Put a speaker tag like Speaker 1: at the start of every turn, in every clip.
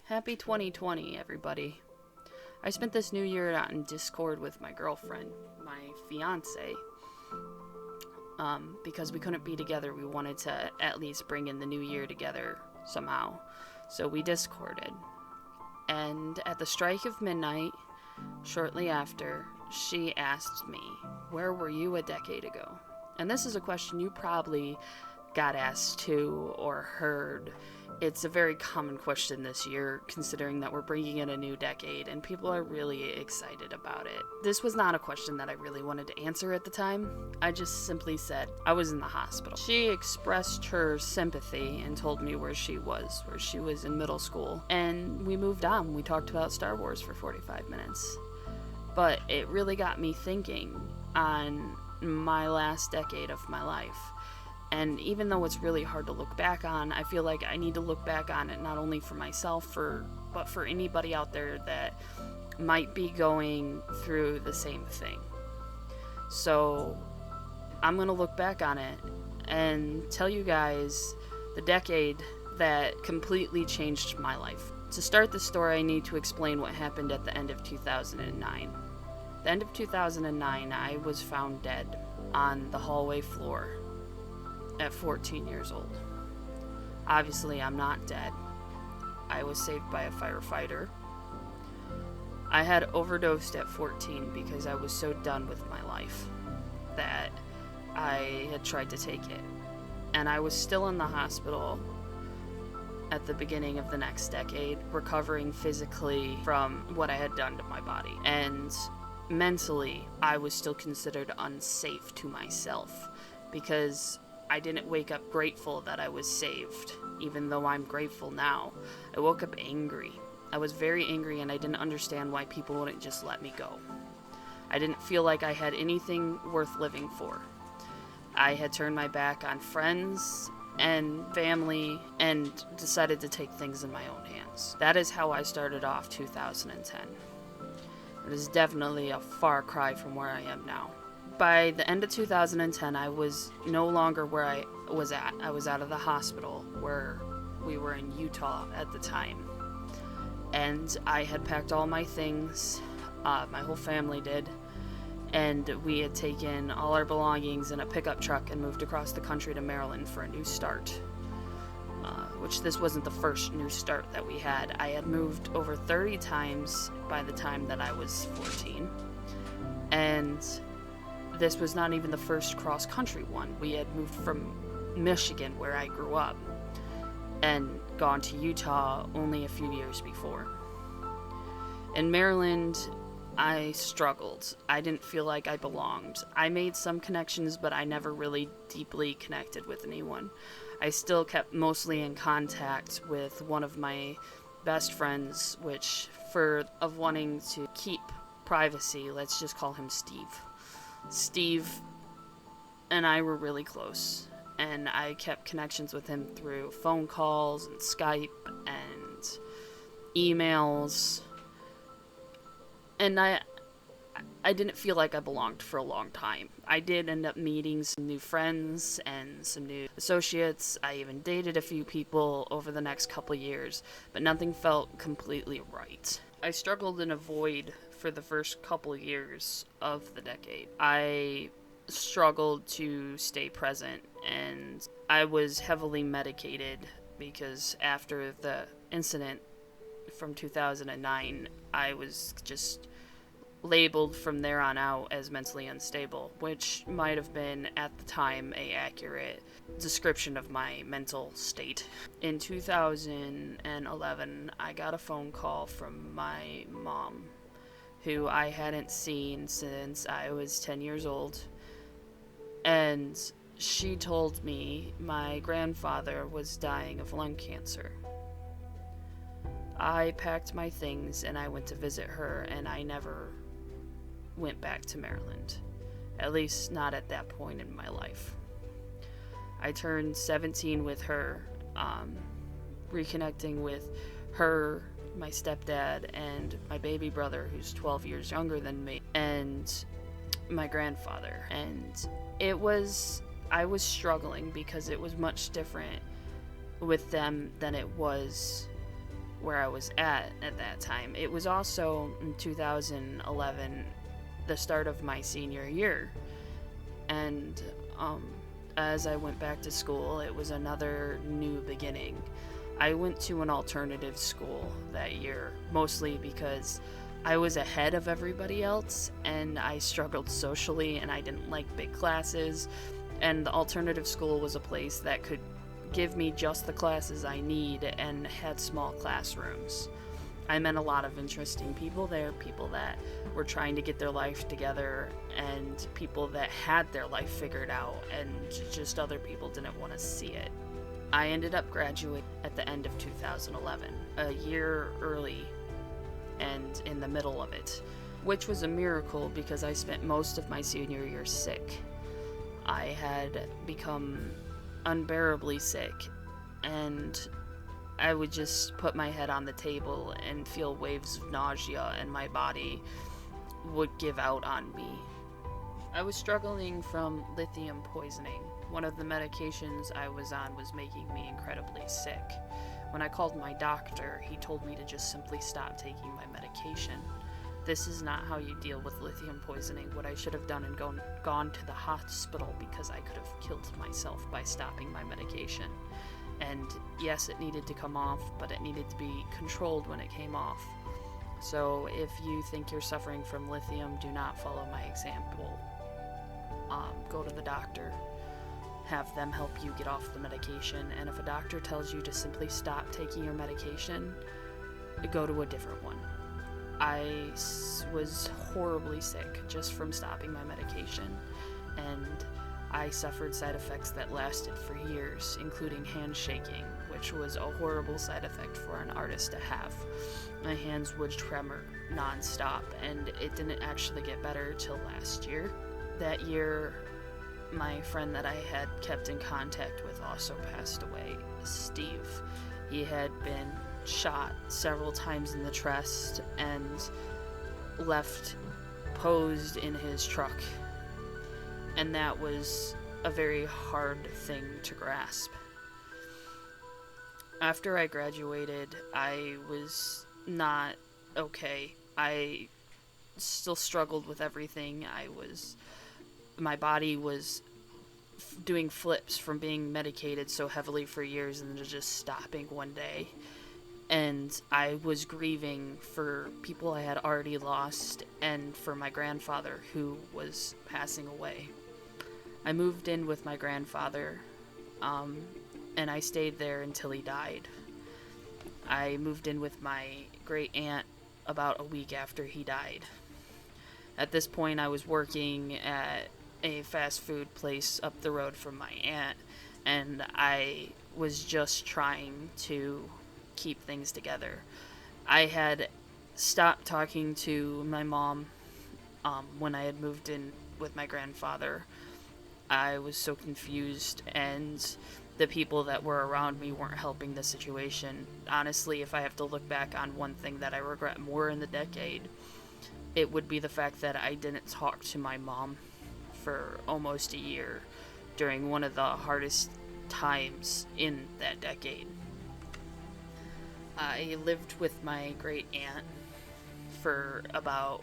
Speaker 1: Happy 2020, everybody. I spent this new year out in Discord with my girlfriend, my fiance. Because we couldn't be together, we wanted to at least bring in the new year together somehow. So we Discorded. And at the strike of midnight, shortly after, she asked me, "Where were you a decade ago?" And this is a question you probably got asked too or heard. It's a very common question this year, considering that we're bringing in a new decade and people are really excited about it. This was not a question that I really wanted to answer at the time. I just simply said I was in the hospital. She expressed her sympathy and told me where she was in middle school. And we moved on. We talked about Star Wars for 45 minutes. But it really got me thinking on my last decade of my life. And even though it's really hard to look back on, I feel like I need to look back on it not only for myself, but for anybody out there that might be going through the same thing. So I'm going to look back on it and tell you guys the decade that completely changed my life. To start the story, I need to explain what happened at the end of 2009. The end of 2009, I was found dead on the hallway floor at 14 years old. Obviously, I'm not dead. I was saved by a firefighter. I had overdosed at 14 because I was so done with my life that I had tried to take it. And I was still in the hospital at the beginning of the next decade, recovering physically from what I had done to my body. And mentally, I was still considered unsafe to myself because I didn't wake up grateful that I was saved, even though I'm grateful now. I woke up angry. I was very angry and I didn't understand why people wouldn't just let me go. I didn't feel like I had anything worth living for. I had turned my back on friends and family and decided to take things in my own hands. That is how I started off 2010. It is definitely a far cry from where I am now. By the end of 2010, I was no longer where I was at. I was out of the hospital, where we were in Utah at the time. And I had packed all my things, my whole family did, and we had taken all our belongings in a pickup truck and moved across the country to Maryland for a new start. Which this wasn't the first new start that we had. I had moved over 30 times by the time that I was 14. And this was not even the first cross-country one. We had moved from Michigan, where I grew up, and gone to Utah only a few years before. In Maryland, I struggled. I didn't feel like I belonged. I made some connections, but I never really deeply connected with anyone. I still kept mostly in contact with one of my best friends, of wanting to keep privacy, let's just call him Steve. Steve and I were really close, and I kept connections with him through phone calls and Skype and emails, and I didn't feel like I belonged for a long time. I did end up meeting some new friends and some new associates. I even dated a few people over the next couple years, but nothing felt completely right. I struggled in a void for the first couple years of the decade. I struggled to stay present, and I was heavily medicated because after the incident from 2009, I was just labeled from there on out as mentally unstable, which might have been at the time an accurate description of my mental state. In 2011, I got a phone call from my mom, who I hadn't seen since I was 10 years old, and she told me my grandfather was dying of lung cancer. I packed my things and I went to visit her, and I never went back to Maryland, at least not at that point in my life. I turned 17 with her, reconnecting with her, my stepdad, and my baby brother, who's 12 years younger than me, and my grandfather. And I was struggling because it was much different with them than it was where I was at that time. It was also in 2011, the start of my senior year. And as I went back to school, it was another new beginning. I went to an alternative school that year, mostly because I was ahead of everybody else and I struggled socially and I didn't like big classes. And the alternative school was a place that could give me just the classes I need and had small classrooms. I met a lot of interesting people there, people that were trying to get their life together and people that had their life figured out, and just other people didn't want to see it. I ended up graduating at the end of 2011, a year early and in the middle of it, which was a miracle because I spent most of my senior year sick. I had become unbearably sick, and I would just put my head on the table and feel waves of nausea, and my body would give out on me. I was struggling from lithium poisoning. One of the medications I was on was making me incredibly sick. When I called my doctor, he told me to just simply stop taking my medication. This is not how you deal with lithium poisoning. What I should have done and gone to the hospital, because I could have killed myself by stopping my medication. And yes, it needed to come off, but it needed to be controlled when it came off. So if you think you're suffering from lithium, do not follow my example. Go to the doctor. Have them help you get off the medication. And if a doctor tells you to simply stop taking your medication, go to a different one. I was horribly sick just from stopping my medication, and I suffered side effects that lasted for years, including hand shaking, which was a horrible side effect for an artist to have. My hands would tremor nonstop, and it didn't actually get better till last year. That year, my friend that I had kept in contact with also passed away, Steve. He had been shot several times in the chest and left posed in his truck. And that was a very hard thing to grasp. After I graduated, I was not okay. I still struggled with everything. My body was doing flips from being medicated so heavily for years and just stopping one day. And I was grieving for people I had already lost and for my grandfather who was passing away. I moved in with my grandfather, and I stayed there until he died. I moved in with my great aunt about a week after he died. At this point, I was working at a fast food place up the road from my aunt, and I was just trying to keep things together. I had stopped talking to my mom when I had moved in with my grandfather. I was so confused, and the people that were around me weren't helping the situation. Honestly, if I have to look back on one thing that I regret more in the decade, it would be the fact that I didn't talk to my mom for almost a year during one of the hardest times in that decade. I lived with my great aunt for about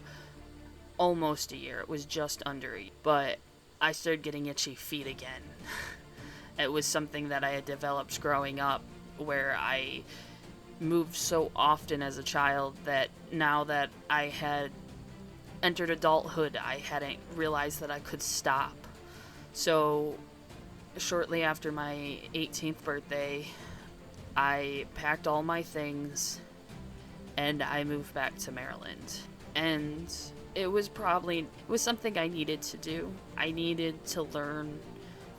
Speaker 1: almost a year. It was just under a year. But I started getting itchy feet again. It was something that I had developed growing up, where I moved so often as a child that now that I had entered adulthood, I hadn't realized that I could stop. So shortly after my 18th birthday, I packed all my things and I moved back to Maryland. And it was something I needed to do. I needed to learn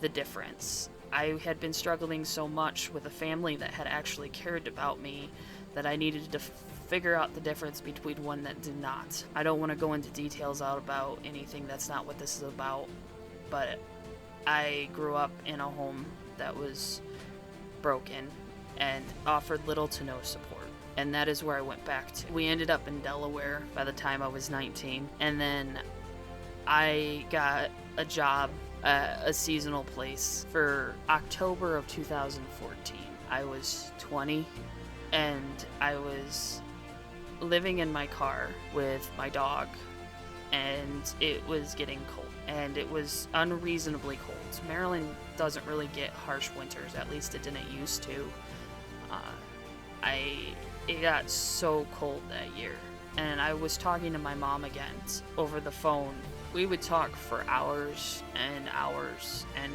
Speaker 1: the difference. I had been struggling so much with a family that had actually cared about me that I needed to figure out the difference between one that did not. I don't want to go into details out about anything, that's not what this is about, but I grew up in a home that was broken and offered little to no support. And that is where I went back to. We ended up in Delaware by the time I was 19. And then I got a job at a seasonal place for October of 2014. I was 20. and I was living in my car with my dog, and it was getting cold, and it was unreasonably cold. Maryland doesn't really get harsh winters, at least it didn't used to. Uh, it got so cold that year, and I was talking to my mom again over the phone. We would talk for hours and hours, and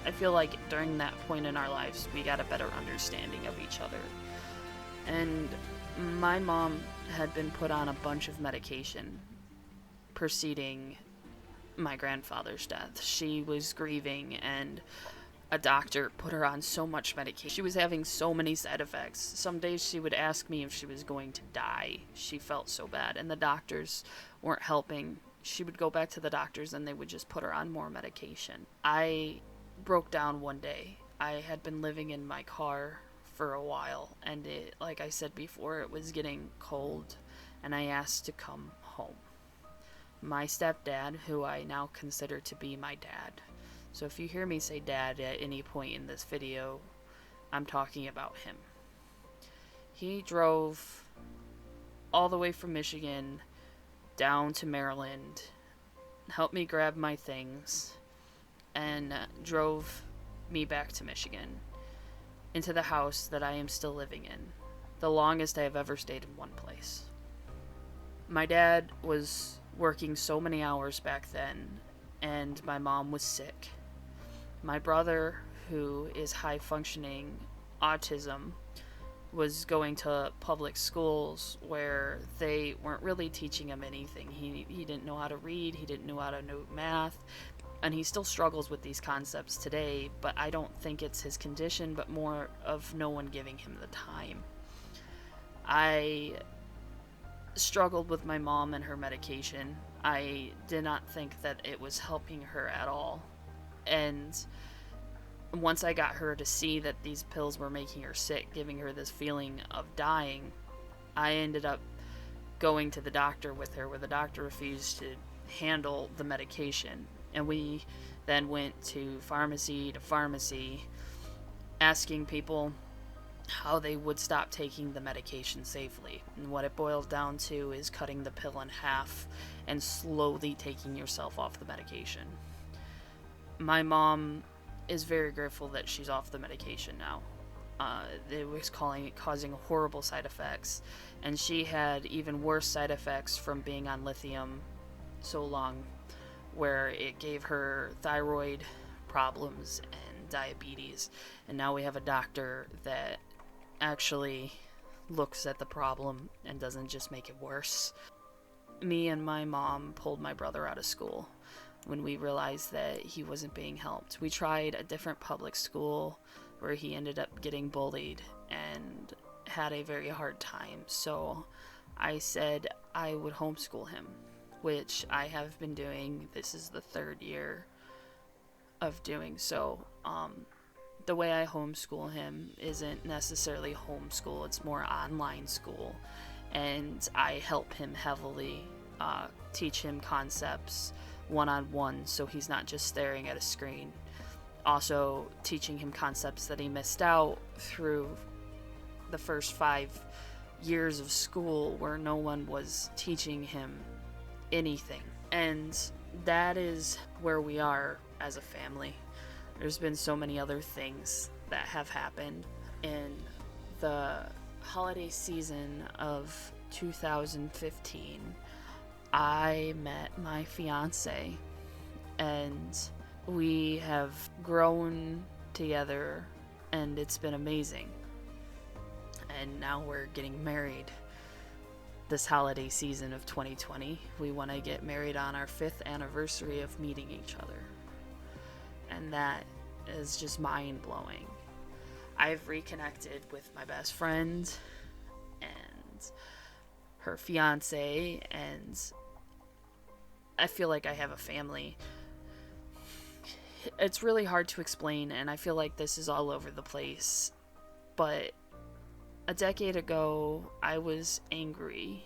Speaker 1: I feel like during that point in our lives, we got a better understanding of each other. And my mom had been put on a bunch of medication preceding my grandfather's death. She was grieving, and a doctor put her on so much medication. She was having so many side effects. Some days she would ask me if she was going to die. She felt so bad, and the doctors weren't helping. She would go back to the doctors, and they would just put her on more medication. I broke down one day. I had been living in my car for a while, and it, like I said before, it was getting cold, and I asked to come home. My stepdad, who I now consider to be my dad. So if you hear me say dad at any point in this video, I'm talking about him. He drove all the way from Michigan down to Maryland, helped me grab my things, and drove me back to Michigan, into the house that I am still living in, the longest I have ever stayed in one place. My dad was working so many hours back then, and my mom was sick. My brother, who is high-functioning autism, was going to public schools where they weren't really teaching him anything. He didn't know how to read, he didn't know how to know math, and he still struggles with these concepts today, but I don't think it's his condition, but more of no one giving him the time. I struggled with my mom and her medication. I did not think that it was helping her at all. And once I got her to see that these pills were making her sick, giving her this feeling of dying, I ended up going to the doctor with her, where the doctor refused to handle the medication. And we then went to pharmacy, asking people how they would stop taking the medication safely. And what it boils down to is cutting the pill in half and slowly taking yourself off the medication. My mom is very grateful that she's off the medication now. It was causing horrible side effects, and she had even worse side effects from being on lithium so long, where it gave her thyroid problems and diabetes. And now we have a doctor that actually looks at the problem and doesn't just make it worse. Me and my mom pulled my brother out of school when we realized that he wasn't being helped. We tried a different public school where he ended up getting bullied and had a very hard time. So I said I would homeschool him, which I have been doing. This is the 3rd year of doing so. The way I homeschool him isn't necessarily homeschool, it's more online school. And I help him heavily, teach him concepts one-on-one, so he's not just staring at a screen. Also teaching him concepts that he missed out through the first 5 years of school, where no one was teaching him anything. And that is where we are as a family. There's been so many other things that have happened. In the holiday season of 2015, I met my fiance, and we have grown together, and it's been amazing. And now we're getting married this holiday season of 2020. We want to get married on our 5th anniversary of meeting each other. And that is just mind-blowing. I've reconnected with my best friend and her fiance, and I feel like I have a family. It's really hard to explain, and I feel like this is all over the place, but a decade ago, I was angry.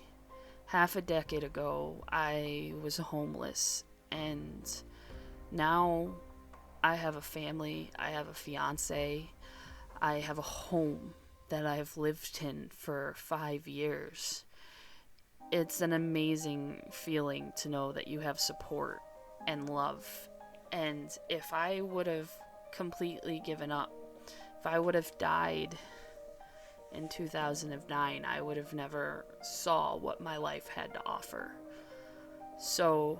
Speaker 1: Half a decade ago, I was homeless, and now I have a family, I have a fiance, I have a home, that I've lived in for 5 years. It's an amazing feeling to know that you have support and love. And if I would have completely given up, if I would have died in 2009, I would have never saw what my life had to offer. So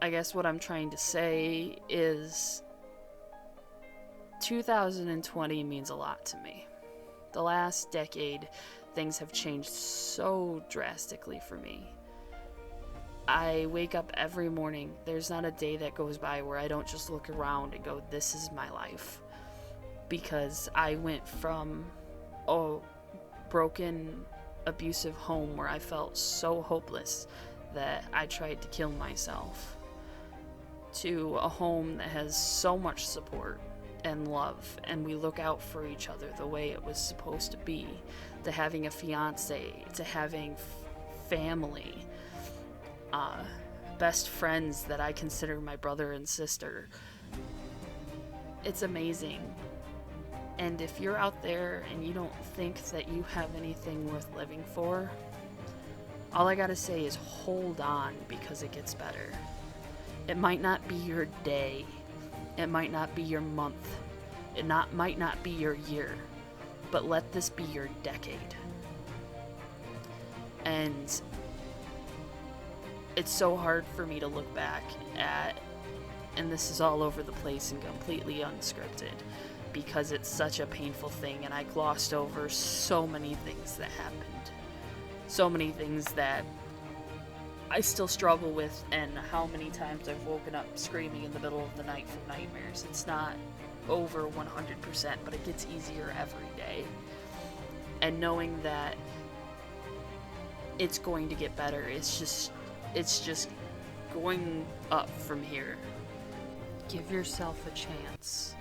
Speaker 1: I guess what I'm trying to say is 2020 means a lot to me. The last decade, things have changed so drastically for me. I wake up every morning. There's not a day that goes by where I don't just look around and go, this is my life. Because I went from a broken, abusive home where I felt so hopeless that I tried to kill myself, to a home that has so much support and love, and we look out for each other the way it was supposed to be, to having a fiance, to having family, best friends that I consider my brother and sister. It's amazing. And if you're out there and you don't think that you have anything worth living for, all I gotta say is hold on, because it gets better. It might not be your day. It might not be your month. It might not be your year. But let this be your decade. And it's so hard for me to look back at, and this is all over the place and completely unscripted, because it's such a painful thing, and I glossed over so many things that happened. So many things that I still struggle with, and how many times I've woken up screaming in the middle of the night from nightmares. It's not over 100%, but it gets easier every day. And knowing that it's going to get better, it's just going up from here. Give yourself a chance.